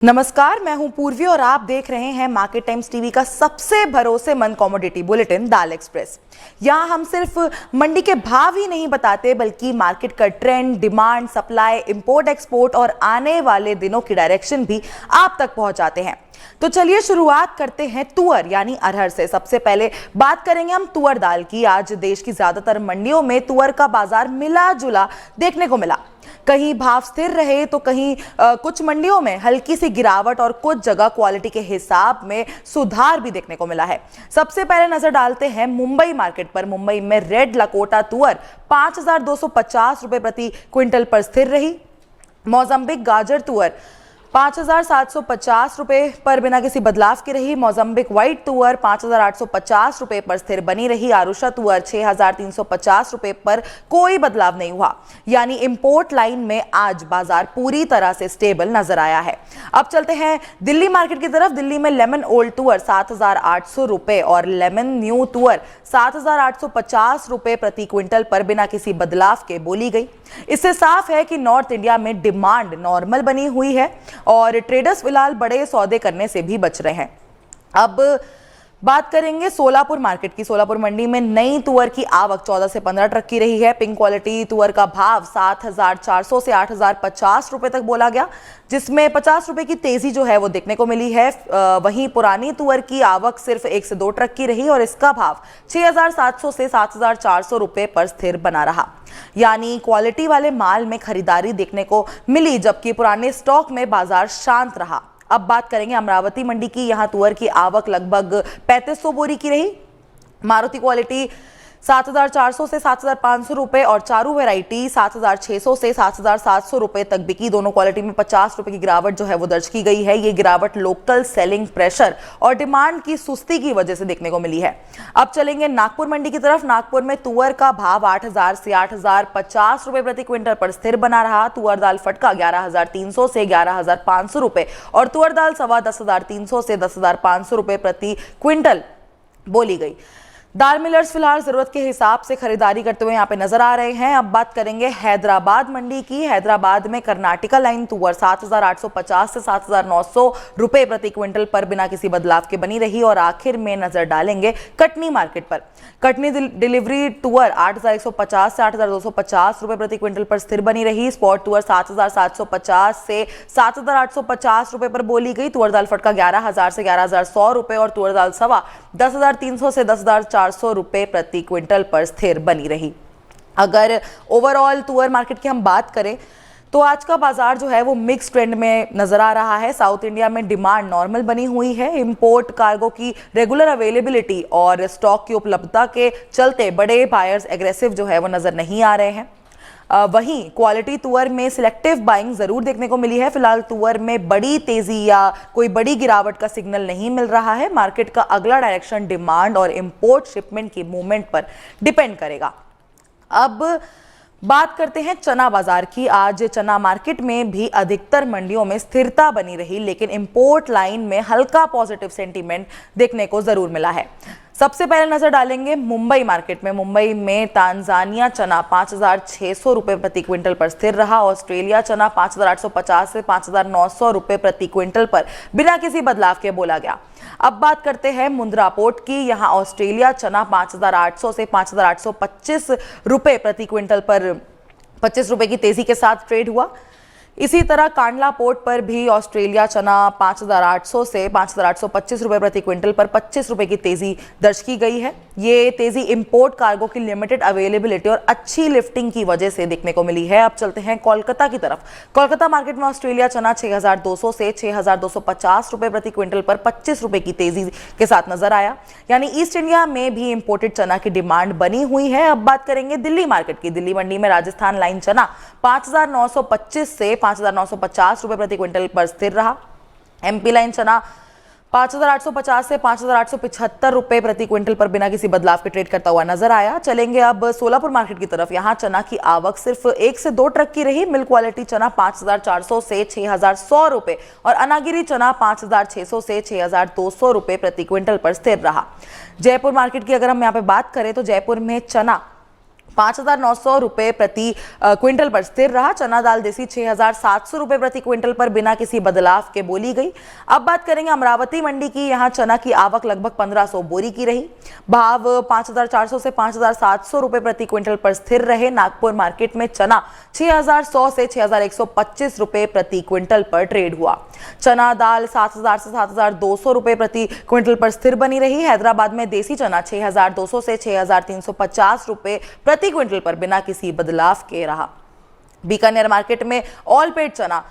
नमस्कार, मैं हूं पूर्वी और आप देख रहे हैं मार्केट टाइम्स टीवी का सबसे भरोसेमंद कमोडिटी बुलेटिन दाल एक्सप्रेस। यहां हम सिर्फ मंडी के भाव ही नहीं बताते बल्कि मार्केट का trend, demand, supply, import export और आने वाले दिनों की डायरेक्शन भी आप तक पहुंचाते हैं। तो चलिए शुरुआत करते हैं तुअर यानी अरहर से। सबसे पहले बात करेंगे हम तुअर दाल की। आज देश की ज्यादातर मंडियों में तुअर का बाजार मिला जुला देखने को मिला। कहीं भाव स्थिर रहे तो कहीं कुछ मंडियों में हल्की सी गिरावट और कुछ जगह क्वालिटी के हिसाब में सुधार भी देखने को मिला है। सबसे पहले नजर डालते हैं मुंबई मार्केट पर। मुंबई में रेड लकोटा तुअर 5,250 रुपए प्रति क्विंटल पर स्थिर रही। मोजाम्बिक गाजर तुअर 5,750 रुपए पर बिना किसी बदलाव के रही। मोजाम्बिक व्हाइट तुअर 5,850 रुपए पर स्थिर बनी रही। आरुषा तुअर 6,350 रुपए पर कोई बदलाव नहीं हुआ। यानी इंपोर्ट लाइन में आज बाजार पूरी तरह से स्टेबल नजर आया है। अब चलते हैं दिल्ली मार्केट की तरफ। दिल्ली में लेमन ओल्ड तुअर 7,800 रुपए और लेमन न्यू तुअर 7,850 रुपए प्रति क्विंटल पर बिना किसी बदलाव के बोली गई। इससे साफ है कि नॉर्थ इंडिया में डिमांड नॉर्मल बनी हुई है और ट्रेडर्स फिलहाल बड़े सौदे करने से भी बच रहे हैं। अब बात करेंगे सोलापुर मार्केट की। सोलापुर मंडी में नई तुअर की आवक 14 से 15 ट्रक की रही है। पिंक क्वालिटी तुअर का भाव 7,400 से 8,050 रुपए तक बोला गया, जिसमें 50 रुपए की तेजी जो है वो देखने को मिली है। वहीं पुरानी तुअर की आवक सिर्फ 1 से 2 ट्रक की रही और इसका भाव 6,700 से 7,400 रुपए पर स्थिर बना रहा। यानी क्वालिटी वाले माल में खरीदारी देखने को मिली, जबकि पुराने स्टॉक में बाजार शांत रहा। अब बात करेंगे अमरावती मंडी की। यहां तुअर की आवक लगभग 3500 बोरी की रही। मारुति क्वालिटी 7,400 से 7,500 रुपए और चारू वैरायटी 7,600 से 7,700 रुपए तक बिकी। दोनों क्वालिटी में 50 रुपए की गिरावट जो है वो दर्ज की गई है। ये गिरावट लोकल सेलिंग प्रेशर और डिमांड की सुस्ती की वजह से देखने को मिली है। अब चलेंगे नागपुर मंडी की तरफ। नागपुर में तुअर का भाव 8,000 से 8,050 रुपए प्रति क्विंटल पर स्थिर बना रहा। तुअर दाल फटका 11,300 से 11,500 रुपए और तुअर दाल सवा 10,300 से 10,500 रुपए प्रति क्विंटल बोली गई। दाल मिलर्स फिलहाल जरूरत के हिसाब से खरीदारी करते हुए यहाँ पे नजर आ रहे हैं। अब बात करेंगे हैदराबाद मंडी की। हैदराबाद में कर्नाटका लाइन तुअर 7,850 से 7,900 रुपए प्रति क्विंटल पर बिना किसी बदलाव के बनी रही। और आखिर में नजर डालेंगे कटनी मार्केट पर। कटनी डिलीवरी तुअर 8,150 से 8,250 रुपए प्रति क्विंटल पर स्थिर बनी रही। स्पॉट तुअर 7,750 से 7,850 रुपए पर बोली गई। तुअर दाल फटका 11,000 से 11,100 रुपए और तुअर दाल सवा 10,300 से 10,400 रुपए प्रति क्विंटल पर स्थिर बनी रही। अगर ओवरऑल तुअर मार्केट की हम बात करें तो आज का बाजार जो है वो मिक्स ट्रेंड में नजर आ रहा है। साउथ इंडिया में डिमांड नॉर्मल बनी हुई है। इंपोर्ट कार्गो की रेगुलर अवेलेबिलिटी और स्टॉक की उपलब्धता के चलते बड़े बायर्स एग्रेसिव जो है वो नजर नहीं आ रहे हैं। वहीं क्वालिटी तुअर में सिलेक्टिव बाइंग जरूर देखने को मिली है। फिलहाल तुअर में बड़ी तेजी या कोई बड़ी गिरावट का सिग्नल नहीं मिल रहा है। मार्केट का अगला डायरेक्शन डिमांड और इंपोर्ट शिपमेंट की मूवमेंट पर डिपेंड करेगा। अब बात करते हैं चना बाजार की। आज चना मार्केट में भी अधिकतर मंडियों में स्थिरता बनी रही, लेकिन इंपोर्ट लाइन में हल्का पॉजिटिव सेंटीमेंट देखने को जरूर मिला है। सबसे पहले नजर डालेंगे मुंबई मार्केट में। मुंबई में तांजानिया चना 5,600 रुपए प्रति क्विंटल पर स्थिर रहा। ऑस्ट्रेलिया चना 5,850 से 5,900 रुपए प्रति क्विंटल पर बिना किसी बदलाव के बोला गया। अब बात करते हैं मुंद्रा पोर्ट की। यहां ऑस्ट्रेलिया चना 5,800 से 5,825 रुपए प्रति क्विंटल पर 25 रुपए की तेजी के साथ ट्रेड हुआ। इसी तरह कांडला पोर्ट पर भी ऑस्ट्रेलिया चना 5,800 से 5,825 रुपए प्रति क्विंटल पर 25 रुपए की तेजी दर्ज की गई है। ये तेजी इंपोर्ट कार्गो की लिमिटेड अवेलेबिलिटी और अच्छी लिफ्टिंग की वजह से देखने को मिली है। अब चलते हैं कोलकाता की तरफ। कोलकाता मार्केट में ऑस्ट्रेलिया चना 6,200 से 6,250 रुपए प्रति क्विंटल पर 25 रुपए की तेजी के साथ नजर आया। यानी ईस्ट इंडिया में भी इंपोर्टेड चना की डिमांड बनी हुई है। अब बात करेंगे दिल्ली मार्केट की। दिल्ली मंडी में राजस्थान लाइन चना 5,925 से 5,950 रुपए प्रति क्विंटल पर स्थिर रहा। एमपी लाइन चना 5,850 से 5,875 रुपए प्रति क्विंटल पर बिना किसी बदलाव के ट्रेड करता हुआ नजर आया। चलेंगे अब सोलापुर मार्केट की तरफ। यहां चना की आवक सिर्फ 1 से 2 ट्रक की रही। मिल्क क्वालिटी चना 5,400 से 6,100 रुपए और अनागिरी चना 5,600 से 6,200 रुपए प्रति क्विंटल पर स्थिर रहा। जयपुर मार्केट की अगर हम यहाँ पे बात करें तो जयपुर में चना 5,900 रुपए प्रति क्विंटल पर स्थिर रहा। चना दाल देसी 6,700 रुपए प्रति क्विंटल पर बिना किसी बदलाव के बोली गई। अब बात करेंगे अमरावती मंडी की। यहां चना की आवक लगभग 1500 बोरी की रही। भाव 5,400 से 5,700 रुपए प्रति क्विंटल पर स्थिर रहे। नागपुर मार्केट में चना 6,100 से 6,125 रुपए प्रति क्विंटल पर ट्रेड हुआ। चना दाल 7,000 से 7,200 रुपए प्रति क्विंटल पर स्थिर बनी रही। हैदराबाद में देसी चना 6,200 से 6,350 रुपए प्रति क्विंटल पर बिना किसी बदलाव के रहा। बीकानेर मार्केट में ऑल पेड चना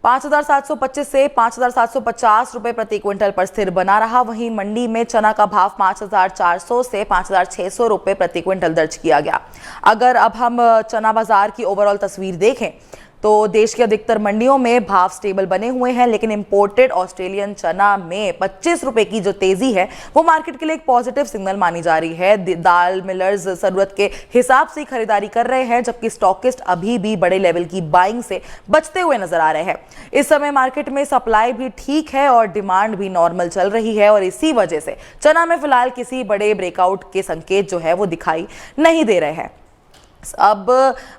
5,725 से 5,750 रुपए प्रति क्विंटल पर स्थिर बना रहा। वहीं मंडी में चना का भाव 5,400 से 5,600 रुपए प्रति क्विंटल दर्ज किया गया। अगर अब हम चना बाजार की ओवरऑल तस्वीर देखें तो देश की अधिकतर मंडियों में भाव स्टेबल बने हुए हैं, लेकिन इंपोर्टेड ऑस्ट्रेलियन चना में 25 रुपए की जो तेजी है वो मार्केट के लिए एक पॉजिटिव सिग्नल मानी जा रही है। दाल मिलर्स जरूरत के हिसाब से खरीदारी कर रहे हैं, जबकि स्टॉकिस्ट अभी भी बड़े लेवल की बाइंग से बचते हुए नजर आ रहे हैं। इस समय मार्केट में सप्लाई भी ठीक है और डिमांड भी नॉर्मल चल रही है, और इसी वजह से चना में फिलहाल किसी बड़े ब्रेकआउट के संकेत जो है वो दिखाई नहीं दे रहे हैं। अब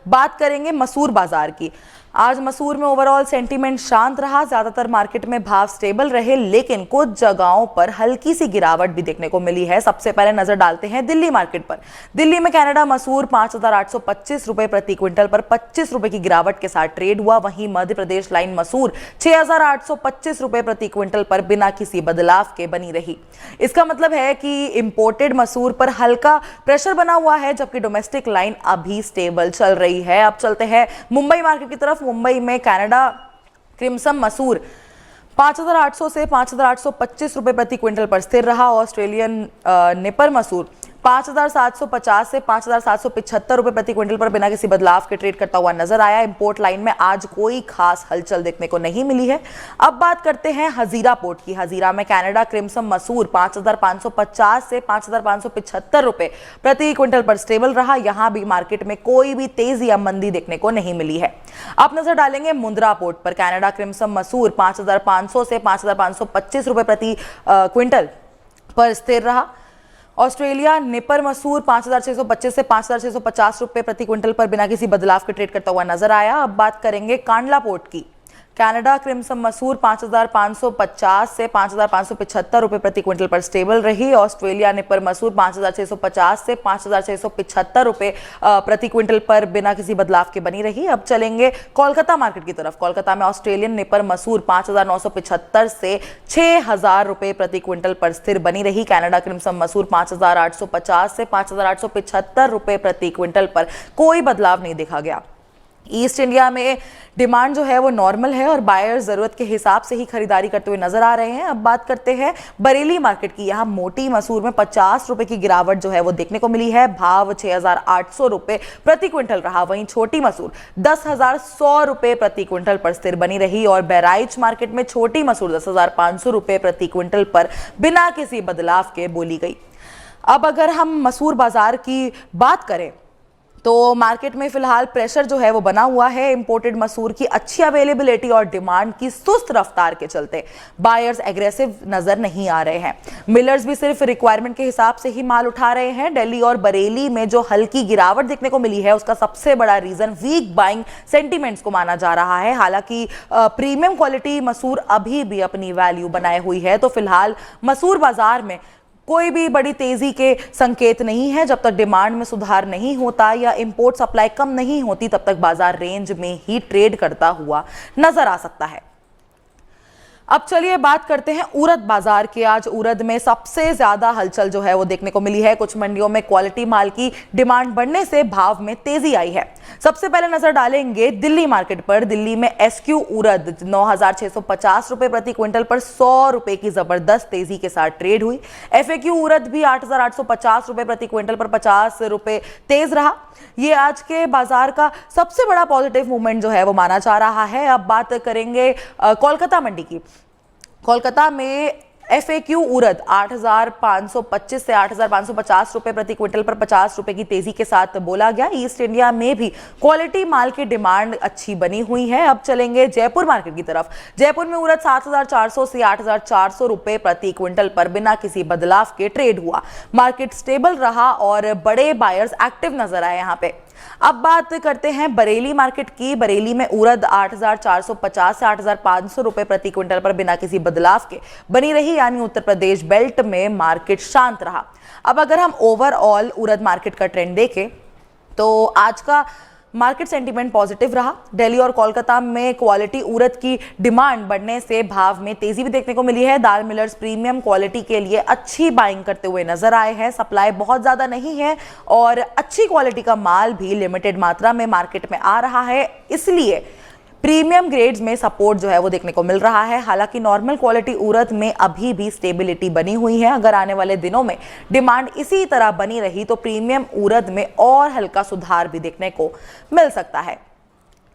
बात करेंगे मसूर बाजार की। आज मसूर में ओवरऑल सेंटीमेंट शांत रहा। ज्यादातर मार्केट में भाव स्टेबल रहे, लेकिन कुछ जगहों पर हल्की सी गिरावट भी देखने को मिली है। सबसे पहले नजर डालते हैं दिल्ली मार्केट पर। दिल्ली में कनाडा मसूर 5,825 रुपए प्रति क्विंटल पर 25 रुपए की गिरावट के साथ ट्रेड हुआ। वहीं मध्य प्रदेश लाइन मसूर 6,825 रुपए प्रति क्विंटल पर बिना किसी बदलाव के बनी रही। इसका मतलब है कि इंपोर्टेड मसूर पर हल्का प्रेशर बना हुआ है, जबकि डोमेस्टिक लाइन अभी स्टेबल चल रही है। अब चलते हैं मुंबई मार्केट की तरफ। मुंबई में कनाडा क्रिम्सन मसूर 5,800 से 5,825 रुपए प्रति क्विंटल पर स्थिर रहा। ऑस्ट्रेलियन निपर मसूर 5,750 से 5,775 रुपए प्रति क्विंटल पर बिना किसी बदलाव के ट्रेड करता हुआ नजर आया। इंपोर्ट लाइन में आज कोई खास हलचल देखने को नहीं मिली है। अब बात करते हैं हजीरा पोर्ट की। हजीरा में कनाडा क्रिम्सन मसूर 5,550 से 5,575 रुपए प्रति क्विंटल पर स्टेबल रहा। यहां भी मार्केट में कोई भी तेजी या मंदी देखने को नहीं मिली है। अब नजर डालेंगे मुंद्रा पोर्ट पर। कनाडा क्रिम्सन मसूर 5,500 से 5,525 रुपए प्रति क्विंटल पर स्थिर रहा। ऑस्ट्रेलिया निपर मसूर 5,625 से 5,650 रुपए प्रति क्विंटल पर बिना किसी बदलाव के ट्रेड करता हुआ नजर आया। अब बात करेंगे कांडला पोर्ट की। कनाडा क्रिम्सन मसूर 5,550 से 5,575 रुपए प्रति क्विंटल पर स्टेबल रही। ऑस्ट्रेलिया निपर मसूर 5,650 से 5,675 रुपए प्रति क्विंटल पर बिना किसी बदलाव के बनी रही। अब चलेंगे कोलकाता मार्केट की तरफ। कोलकाता में ऑस्ट्रेलियन निपर मसूर 5,975 से 6,000 रुपए प्रति क्विंटल पर स्थिर बनी रही। कनाडा क्रिम्सन मसूर 5,850 से 5,875 रुपए प्रति क्विंटल पर कोई बदलाव नहीं देखा गया। ईस्ट इंडिया में डिमांड जो है वो नॉर्मल है और बायर्स जरूरत के हिसाब से ही खरीदारी करते हुए नजर आ रहे हैं। अब बात करते हैं बरेली मार्केट की। यहाँ मोटी मसूर में 50 रुपए की गिरावट जो है वो देखने को मिली है। भाव 6,800 रुपए प्रति क्विंटल रहा। वहीं छोटी मसूर 10,100 रुपए प्रति क्विंटल पर स्थिर बनी रही। और बहराइच मार्केट में छोटी मसूर 10,500 रुपए प्रति क्विंटल पर बिना किसी बदलाव के बोली गई। अब अगर हम मसूर बाजार की बात करें तो मार्केट में फिलहाल प्रेशर जो है वो बना हुआ है। इंपोर्टेड मसूर की अच्छी अवेलेबिलिटी और डिमांड की सुस्त रफ्तार के चलते बायर्स एग्रेसिव नजर नहीं आ रहे हैं। मिलर्स भी सिर्फ रिक्वायरमेंट के हिसाब से ही माल उठा रहे हैं। दिल्ली और बरेली में जो हल्की गिरावट देखने को मिली है उसका सबसे बड़ा रीजन वीक बाइंग सेंटीमेंट्स को माना जा रहा है। हालांकि प्रीमियम क्वालिटी मसूर अभी भी अपनी वैल्यू बनाए हुई है, तो फिलहाल मसूर बाजार में कोई भी बड़ी तेजी के संकेत नहीं है। जब तक डिमांड में सुधार नहीं होता या इंपोर्ट सप्लाई कम नहीं होती, तब तक बाजार रेंज में ही ट्रेड करता हुआ नजर आ सकता है। अब चलिए बात करते हैं उड़द बाजार की। आज उड़द में सबसे ज्यादा हलचल जो है वो देखने को मिली है। कुछ मंडियों में क्वालिटी माल की डिमांड बढ़ने से भाव में तेजी आई है। सबसे पहले नजर डालेंगे दिल्ली मार्केट पर। दिल्ली में एसक्यू उड़द 9,650 रुपए प्रति क्विंटल पर 100 रुपए की जबरदस्त तेजी के साथ ट्रेड हुई। एफएक्यू उड़द भी 8,850 रुपए प्रति क्विंटल पर 50 रुपए तेज रहा। ये आज के बाजार का सबसे बड़ा पॉजिटिव मूवमेंट जो है वो माना जा रहा है। अब बात करेंगे कोलकाता मंडी की। कोलकाता में FAQ उड़द 8,525 से 8,550 रुपए प्रति क्विंटल पर 50 रुपए की तेजी के साथ बोला गया। ईस्ट इंडिया में भी क्वालिटी माल की डिमांड अच्छी बनी हुई है। अब चलेंगे जयपुर मार्केट की तरफ। जयपुर में उड़द 7,400 से 8,400 रुपए प्रति क्विंटल पर बिना किसी बदलाव के ट्रेड हुआ। मार्केट स्टेबल रहा और बड़े बायर्स एक्टिव नजर आए यहाँ पे। अब बात करते हैं बरेली मार्केट की। बरेली में उड़द 8,450 से 8,500 रुपए प्रति क्विंटल पर बिना किसी बदलाव के बनी रही, यानी उत्तर प्रदेश बेल्ट में मार्केट शांत रहा। अब अगर हम ओवरऑल उड़द मार्केट का ट्रेंड देखें तो आज का मार्केट सेंटीमेंट पॉजिटिव रहा। दिल्ली और कोलकाता में क्वालिटी उड़द की डिमांड बढ़ने से भाव में तेजी भी देखने को मिली है। दाल मिलर्स प्रीमियम क्वालिटी के लिए अच्छी बाइंग करते हुए नजर आए हैं। सप्लाई बहुत ज्यादा नहीं है और अच्छी क्वालिटी का माल भी लिमिटेड मात्रा में मार्केट में आ रहा है, इसलिए प्रीमियम ग्रेड्स में सपोर्ट जो है वो देखने को मिल रहा है। हालांकि नॉर्मल क्वालिटी उड़द में अभी भी स्टेबिलिटी बनी हुई है। अगर आने वाले दिनों में डिमांड इसी तरह बनी रही तो प्रीमियम उड़द में और हल्का सुधार भी देखने को मिल सकता है।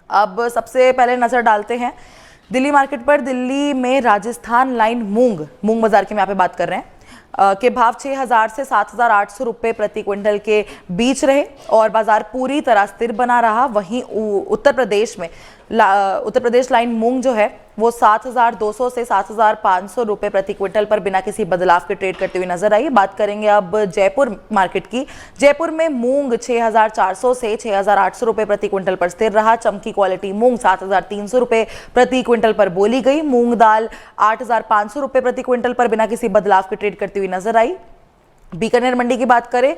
अब सबसे पहले नजर डालते हैं दिल्ली मार्केट पर। दिल्ली में राजस्थान लाइन मूंग बाजार की हम यहाँ पे बात कर रहे हैं के भाव 6,000 से 7,800 रुपए प्रति क्विंटल के बीच रहे और बाजार पूरी तरह स्थिर बना रहा। वहीं उत्तर प्रदेश लाइन मूंग जो है वो 7,200 से 7,500 रुपए प्रति क्विंटल पर बिना किसी बदलाव के ट्रेड करते हुए नजर आई। बात करेंगे अब जयपुर मार्केट की। जयपुर में मूंग 6,400 से 6,800 रुपए प्रति क्विंटल पर स्थिर रहा। चमकी क्वालिटी मूंग 7,300 रुपए प्रति क्विंटल पर बोली गई। मूंग दाल 8,500 रुपए प्रति क्विंटल पर बिना किसी बदलाव के ट्रेड करती हुई नजर आई। बीकानेर मंडी की बात करें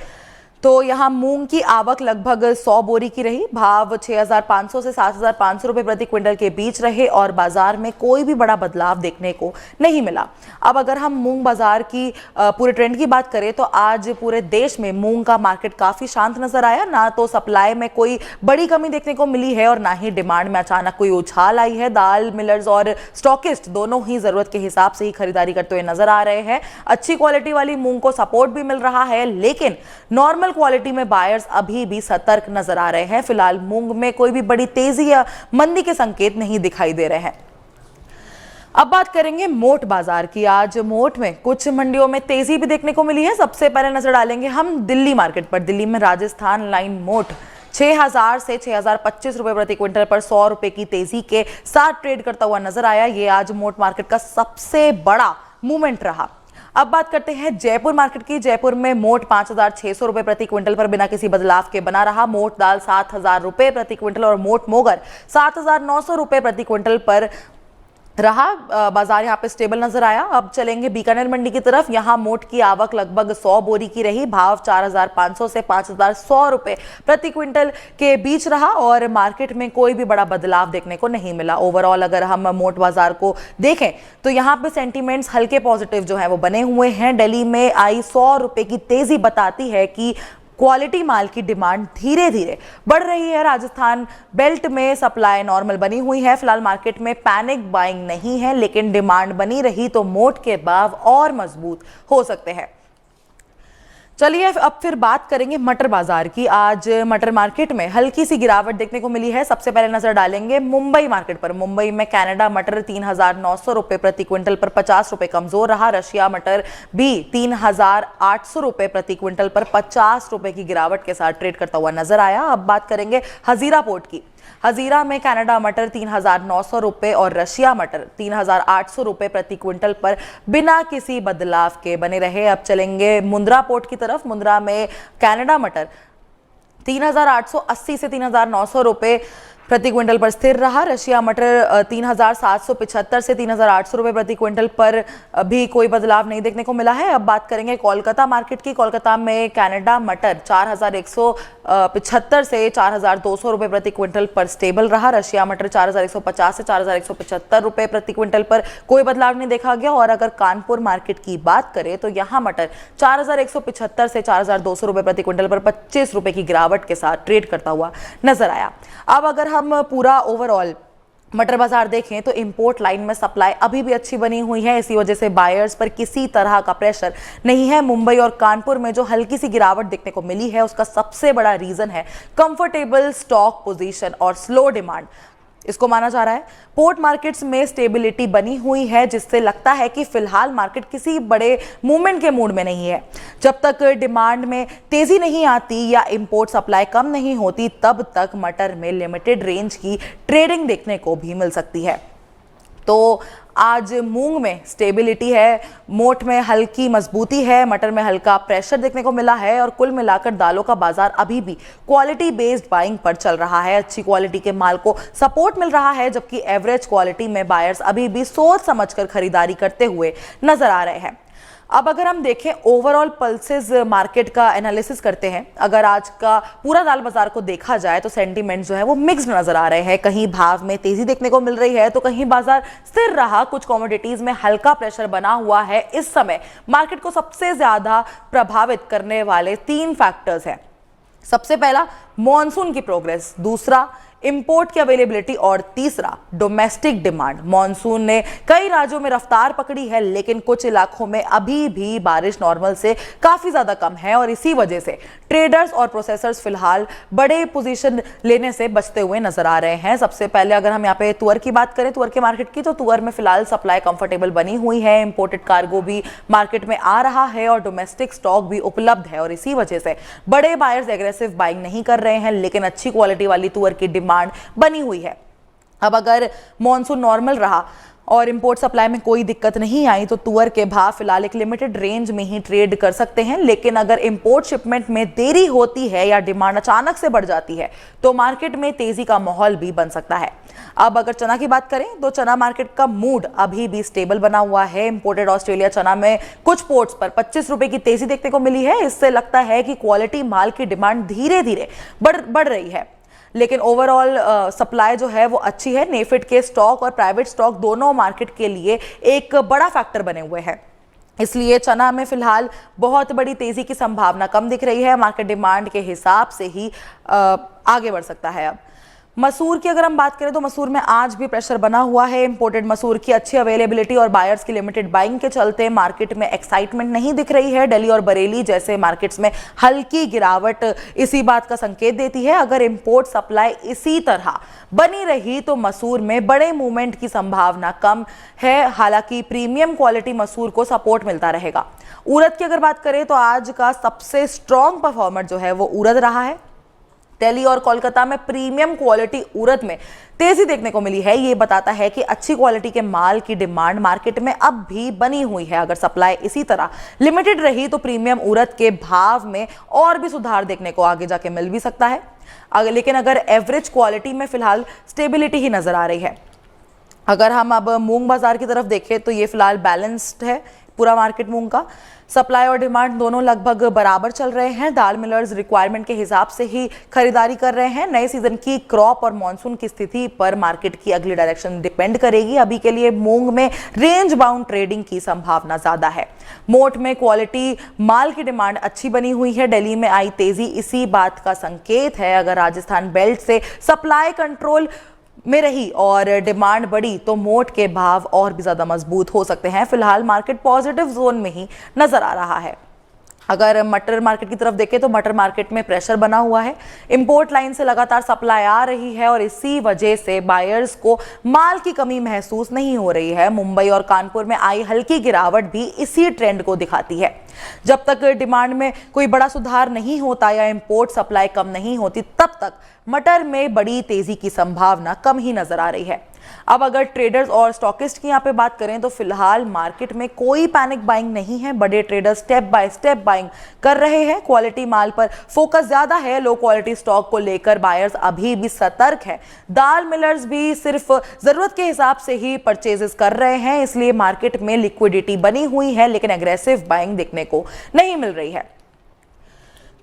तो यहां मूंग की आवक लगभग 100 बोरी की रही। भाव 6,500 से 7,500 रुपए प्रति क्विंटल के बीच रहे और बाजार में कोई भी बड़ा बदलाव देखने को नहीं मिला। अब अगर हम मूंग बाजार की पूरे ट्रेंड की बात करें तो आज पूरे देश में मूंग का मार्केट काफी शांत नजर आया। ना तो सप्लाई में कोई बड़ी कमी देखने को मिली है और ना ही डिमांड में अचानक कोई उछाल आई है। दाल मिलर्स और स्टॉकिस्ट दोनों ही जरूरत के हिसाब से ही खरीदारी करते हुए नजर आ रहे हैं। अच्छी क्वालिटी वाली मूंग को सपोर्ट भी मिल रहा है, लेकिन नॉर्मल क्वालिटी में बायर्स अभी भी सतर्क नजर आ रहे हैं। फिलहाल मूंग में कोई भी बड़ी तेजी या मंदी के संकेत नहीं दिखाई दे रहे हैं। अब बात करेंगे मोट बाजार की। आज मोट में कुछ मंडियों में तेजी भी देखने को मिली है। सबसे पहले नजर डालेंगे हम दिल्ली मार्केट पर। दिल्ली में राजस्थान लाइन मोट 6,000 से 6,025 रुपए प्रति क्विंटल पर 100 रुपए की तेजी के साथ ट्रेड करता हुआ नजर आया। ये आज मोट मार्केट का सबसे बड़ा मूवमेंट रहा। अब बात करते हैं जयपुर मार्केट की। जयपुर में मोट 5,600 रुपए प्रति क्विंटल पर बिना किसी बदलाव के बना रहा। मोट दाल 7,000 रुपए प्रति क्विंटल और मोट मोगर 7,900 रुपए प्रति क्विंटल पर रहा। बाजार यहाँ पे स्टेबल नजर आया। अब चलेंगे बीकानेर मंडी की तरफ। यहाँ मोट की आवक लगभग 100 बोरी की रही। भाव 4,500 से 5,100 रुपए प्रति क्विंटल के बीच रहा और मार्केट में कोई भी बड़ा बदलाव देखने को नहीं मिला। ओवरऑल अगर हम मोट बाजार को देखें तो यहाँ पे सेंटीमेंट्स हल्के पॉजिटिव जो है वो बने हुए हैं। दिल्ली में आई 100 रुपए की तेजी बताती है कि क्वालिटी माल की डिमांड धीरे धीरे बढ़ रही है। राजस्थान बेल्ट में सप्लाई नॉर्मल बनी हुई है। फिलहाल मार्केट में पैनिक बाइंग नहीं है, लेकिन डिमांड बनी रही तो मोट के भाव और मजबूत हो सकते हैं। चलिए अब फिर बात करेंगे मटर बाजार की। आज मटर मार्केट में हल्की सी गिरावट देखने को मिली है। सबसे पहले नजर डालेंगे मुंबई मार्केट पर। मुंबई में कनाडा मटर 3,900 रुपए प्रति क्विंटल पर 50 रुपए कमजोर रहा। रशिया मटर भी 3,800 रुपए प्रति क्विंटल पर 50 रुपए की गिरावट के साथ ट्रेड करता हुआ नजर आया। अब बात करेंगे हजीरा पोर्ट की। हजीरा में कनाडा मटर 3,900 रुपए और रशिया मटर 3,800 रुपए प्रति क्विंटल पर बिना किसी बदलाव के बने रहे। अब चलेंगे मुंद्रा पोर्ट की तरफ। मुंद्रा में कनाडा मटर 3,880 से 3,900 रुपए प्रति क्विंटल पर स्थिर रहा। रशिया मटर 3,775 से 3,800 रुपए प्रति क्विंटल पर भी कोई बदलाव नहीं देखने को मिला है। अब बात करेंगे कोलकाता मार्केट की। कोलकाता में कनाडा मटर 4,175 से 4,200 रुपए प्रति क्विंटल पर स्टेबल रहा। रशिया मटर 4,150 से 4,175 रुपए प्रति क्विंटल पर कोई बदलाव नहीं देखा गया। और अगर कानपुर मार्केट की बात करें तो यहाँ मटर 4,175 से 4,200 रुपए प्रति क्विंटल पर 25 रुपए की गिरावट के साथ ट्रेड करता हुआ नजर आया। अब अगर हम पूरा ओवरऑल मटर बाजार देखें तो इंपोर्ट लाइन में सप्लाई अभी भी अच्छी बनी हुई है। इसी वजह से बायर्स पर किसी तरह का प्रेशर नहीं है। मुंबई और कानपुर में जो हल्की सी गिरावट देखने को मिली है उसका सबसे बड़ा रीजन है कंफर्टेबल स्टॉक पोजीशन और स्लो डिमांड। इसको माना जा रहा है। पोर्ट मार्केट्स में स्टेबिलिटी बनी हुई है, जिससे लगता है कि फिलहाल मार्केट किसी बड़े मूवमेंट के मूड में नहीं है। जब तक डिमांड में तेजी नहीं आती या इंपोर्ट सप्लाई कम नहीं होती, तब तक मटर में लिमिटेड रेंज की ट्रेडिंग देखने को भी मिल सकती है। तो आज मूंग में स्टेबिलिटी है, मोठ में हल्की मजबूती है, मटर में हल्का प्रेशर देखने को मिला है और कुल मिलाकर दालों का बाजार अभी भी क्वालिटी बेस्ड बाइंग पर चल रहा है। अच्छी क्वालिटी के माल को सपोर्ट मिल रहा है, जबकि एवरेज क्वालिटी में बायर्स अभी भी सोच समझकर खरीदारी करते हुए नजर आ रहे हैं। अब अगर हम देखें ओवरऑल पल्सेस मार्केट का एनालिसिस करते हैं, अगर आज का पूरा दाल बाजार को देखा जाए तो सेंटीमेंट जो है वो मिक्स्ड नजर आ रहे हैं। कहीं भाव में तेजी देखने को मिल रही है तो कहीं बाजार स्थिर रहा। कुछ कमोडिटीज में हल्का प्रेशर बना हुआ है। इस समय मार्केट को सबसे ज्यादा प्रभावित करने वाले 3 फैक्टर्स हैं। सबसे पहला मॉनसून की प्रोग्रेस, दूसरा इंपोर्ट की अवेलेबिलिटी और तीसरा डोमेस्टिक डिमांड। मॉनसून ने कई राज्यों में रफ्तार पकड़ी है, लेकिन कुछ इलाकों में अभी भी बारिश नॉर्मल से काफी ज्यादा कम है और इसी वजह से ट्रेडर्स और प्रोसेसर्स फिलहाल बड़े पोजीशन लेने से बचते हुए नजर आ रहे हैं। सबसे पहले अगर हम यहाँ पे तुअर की बात करें, तुअर के मार्केट की, तो तुअर में फिलहाल सप्लाई कंफर्टेबल बनी हुई है। इंपोर्टेड कार्गो भी मार्केट में आ रहा है और डोमेस्टिक स्टॉक भी उपलब्ध है और इसी वजह से बड़े बायर्स एग्रेसिव बाइंग नहीं कर रहे हैं, लेकिन अच्छी क्वालिटी वाली तुअर की डिमांड बनी हुई है। अब अगर मॉनसून नॉर्मल रहा और इंपोर्ट सप्लाई में कोई दिक्कत नहीं आई तो तुअर के भाव फिलहाल एक लिमिटेड रेंज में ही ट्रेड कर सकते हैं, लेकिन अगर इंपोर्ट शिपमेंट में देरी होती है या डिमांड अचानक से बढ़ जाती है तो मार्केट में तेजी का माहौल भी बन सकता है। अब अगर चना की बात करें तो चना मार्केट का मूड अभी भी स्टेबल बना हुआ है। इंपोर्टेड ऑस्ट्रेलिया चना में कुछ पोर्ट्स पर 25 रुपए की तेजी देखने को मिली है। इससे लगता है कि क्वालिटी माल की डिमांड धीरे धीरे बढ़ रही है, लेकिन ओवरऑल सप्लाई जो है वो अच्छी है। नेफेड के स्टॉक और प्राइवेट स्टॉक दोनों मार्केट के लिए एक बड़ा फैक्टर बने हुए हैं, इसलिए चना में फिलहाल बहुत बड़ी तेजी की संभावना कम दिख रही है। मार्केट डिमांड के हिसाब से ही आगे बढ़ सकता है। अब मसूर की अगर हम बात करें तो मसूर में आज भी प्रेशर बना हुआ है। इंपोर्टेड मसूर की अच्छी अवेलेबिलिटी और बायर्स की लिमिटेड बाइंग के चलते मार्केट में एक्साइटमेंट नहीं दिख रही है। दिल्ली और बरेली जैसे मार्केट्स में हल्की गिरावट इसी बात का संकेत देती है। अगर इंपोर्ट सप्लाई इसी तरह बनी रही तो मसूर में बड़े मूवमेंट की संभावना कम है, हालांकि प्रीमियम क्वालिटी मसूर को सपोर्ट मिलता रहेगा। उड़द की अगर बात करें तो आज का सबसे स्ट्रॉन्ग परफॉर्मर जो है वो उड़द रहा है। दिल्ली और कोलकाता में प्रीमियम क्वालिटी उड़द में तेजी देखने को मिली है। ये बताता है कि अच्छी क्वालिटी के माल की डिमांड मार्केट में अब भी बनी हुई है। अगर सप्लाई इसी तरह लिमिटेड रही तो प्रीमियम उड़द के भाव में और भी सुधार देखने को आगे जाके मिल भी सकता है। लेकिन अगर एवरेज क्वालिटी में फिलहाल स्टेबिलिटी ही नजर आ रही है। अगर हम अब मूंग बाजार की तरफ देखें तो ये फिलहाल बैलेंस्ड है पूरा मार्केट मूंग का। सप्लाई और डिमांड दोनों लगभग बराबर चल रहे हैं। दाल मिलर्स रिक्वायरमेंट के हिसाब से ही खरीदारी कर रहे हैं। नए सीजन की क्रॉप और मॉनसून की स्थिति पर मार्केट की अगली डायरेक्शन डिपेंड करेगी। अभी के लिए मूंग में रेंज बाउंड ट्रेडिंग की संभावना ज्यादा है। मोट में क्वालिटी माल की डिमांड अच्छी बनी हुई है। दिल्ली में आई तेजी इसी बात का संकेत है। अगर राजस्थान बेल्ट से सप्लाई कंट्रोल में रही और डिमांड बढ़ी तो मोट के भाव और भी ज्यादा मजबूत हो सकते हैं। फिलहाल मार्केट पॉजिटिव जोन में ही नजर आ रहा है। अगर मटर मार्केट की तरफ देखें तो मटर मार्केट में प्रेशर बना हुआ है। इंपोर्ट लाइन से लगातार सप्लाई आ रही है और इसी वजह से बायर्स को माल की कमी महसूस नहीं हो रही है। मुंबई और कानपुर में आई हल्की गिरावट भी इसी ट्रेंड को दिखाती है। जब तक डिमांड में कोई बड़ा सुधार नहीं होता या इंपोर्ट सप्लाई कम नहीं होती तब तक मटर में बड़ी तेजी की संभावना कम ही नजर आ रही है। अब अगर ट्रेडर्स और स्टॉकिस्ट की यहाँ पे बात करें तो फिलहाल मार्केट में कोई पैनिक बाइंग नहीं है। बड़े traders step by step buying कर रहे हैं। क्वालिटी माल पर फोकस ज्यादा है। लो क्वालिटी स्टॉक को लेकर बायर्स अभी भी सतर्क है। दाल मिलर्स भी सिर्फ जरूरत के हिसाब से ही परचेजेस कर रहे हैं, इसलिए मार्केट में लिक्विडिटी बनी हुई है, लेकिन एग्रेसिव बाइंग देखने को नहीं मिल रही है।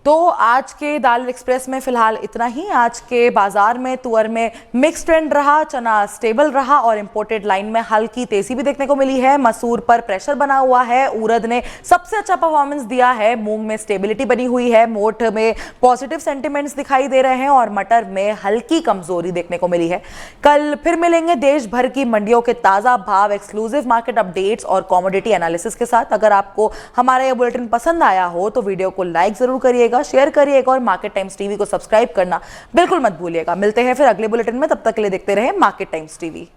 तो आज के दाल एक्सप्रेस में फिलहाल इतना ही। आज के बाजार में तुअर में मिक्स ट्रेंड रहा, चना स्टेबल रहा और इंपोर्टेड लाइन में हल्की तेजी भी देखने को मिली है। मसूर पर प्रेशर बना हुआ है। उड़द ने सबसे अच्छा परफॉर्मेंस दिया है। मूंग में स्टेबिलिटी बनी हुई है। मोठ में पॉजिटिव सेंटिमेंट्स दिखाई दे रहे हैं और मटर में हल्की कमजोरी देखने को मिली है। कल फिर मिलेंगे देश भर की मंडियों के ताजा भाव, एक्सक्लूसिव मार्केट अपडेट्स और कमोडिटी एनालिसिस के साथ। अगर आपको हमारा यह बुलेटिन पसंद आया हो तो वीडियो को लाइक जरूर करिएगा। करिएगा, शेयर करिएगा और मार्केट टाइम्स टीवी को सब्सक्राइब करना बिल्कुल मत भूलिएगा। मिलते हैं फिर अगले बुलेटिन में, तब तक के लिए देखते रहे मार्केट टाइम्स टीवी।